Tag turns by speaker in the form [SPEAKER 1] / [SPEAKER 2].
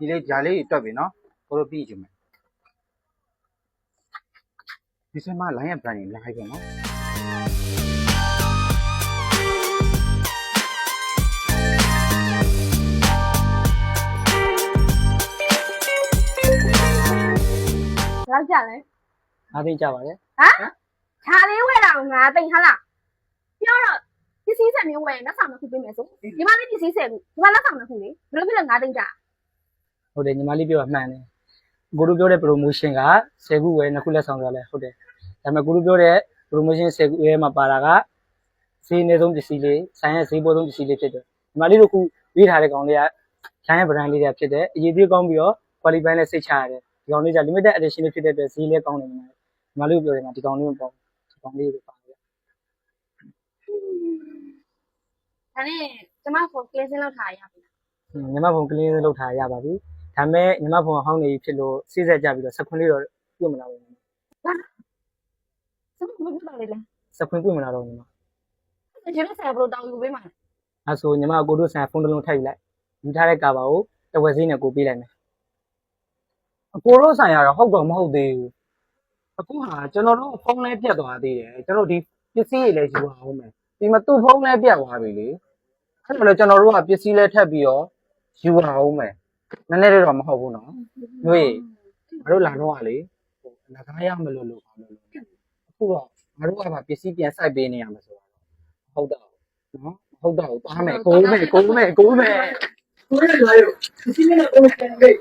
[SPEAKER 1] ဒီလေးဂျာလေးတွက်ပြီနော်ကိုတို့ပြီးကြည့်မယ်ဒီစမှာ line ရ brand ကြီးလိုက်ပြန်နော်
[SPEAKER 2] လောက်ကြလဲ
[SPEAKER 3] အားသိကြပါလေ
[SPEAKER 2] ဟမ်ခြာလေးဝယ်တာကိုငါသိဟာလားပြောတော့ပစ္စည်းဆက်မျိုးဝယ်လက်ဆောင်တစ်ခုပေးမယ်ဆိုဒီမလေးပစ္စည်းဆက်ခုဒီမလက်ဆောင်တစ်ခုလေဘယ်လိုဖြစ်လဲငါသိကြ
[SPEAKER 3] ဟုတ်တယ်ညီမလေးပြောတာမှန်တယ်ကိုတို့ပြောတဲ့ promotion က10ခုဝယ်2ခုလက်ဆောင်ဆိုလဲဟုတ်တယ်ဒါပေမဲ့ကိုတို့ပြောတဲ့ promotion 10ခုဝယ်မှာပါတာကဈေးအနည်းဆုံးပစ္စည်းလေးဆိုင်ရဲ့ဈေးပေါ်ဆုံးပစ္စည်းလေးဖြစ်တယ်ညီမလေးတို့ခုရေးထားတဲ့ကောင်လေးကဆိုင်ရဲ့ brand လေးတွေဖြစ်တယ်အရေးသေးကောင်းပြီးတော့ quality နဲ့စိတ်ချရတယ်ဒီကောင်လေးက limited edition လေးဖြစ်တဲ့အတွက်ဈေးလေးကောင်းတယ်ညီမလေးပြောတယ်မှာဒီကောင်လေးမပေါ့ဒီကောင်လေးကိုပါပြ
[SPEAKER 2] ဒါနဲ့ကျမဖုန်း cleansing လုပ်ထားရပြီ
[SPEAKER 3] ညီမဖုန်း clean လုပ်ထားရပါပြီဒါပေမဲ့ညီမဖုန်းဟောင်းနေဖြစ်လို့စိစက်ကြပြီးတော့စခွန်းလေးတော့ပြုတ်မလာဘူးညီမ
[SPEAKER 2] စမမဖြစ်ပါလေလဲ
[SPEAKER 3] စခွန်းပြုတ်မလာတော့ညီမ
[SPEAKER 2] ဒီလိုဆက်ဘလို့တောင်းယူပေးမှာ
[SPEAKER 3] အဲဆိုညီမကိုတို့ဆိုင်ဖုန်းတစ်လုံးထည့်ယူလိုက်ယူထားတဲ့ကာဘာကိုတဝက်စည်းနဲ့ကိုပေးလိုက်မယ်
[SPEAKER 1] အကိုတို့ဆိုင်ရတော့ဟုတ်တော့မဟုတ်သေးဘူးအခုဟာကျွန်တော်တို့ဖုန်းလေးပြတ်သွားသေးတယ်ကျွန်တော်ဒီပစ္စည်းတွေလည်းယူအောင်မယ်ဒီမှာသူ့ဖုန်းလည်းပြတ်သွားပြီလေအဲ့တော့လေကျွန်တော်တို့ကပစ္စည်းလည်းထပ်ပြီးတော့ယူအောင်မယ်နည်းနည်းလေးတော့မဟုတ်ဘူးနော်တို့ရေငါတို့လာတော့ကလေဟိုလကားရမလို့ပါလို့အခုတော့ငါတို့ကပစ္စည်းပြန်စိုက်ပေးနေရမှာဆိုတော့ဟုတ်တော့နော်ဟုတ်တော့သွားမယ်ကိုးမယ်
[SPEAKER 4] ကိုယ်လည်းလာရောဒီနေ့ကတော့ပြန်ပေး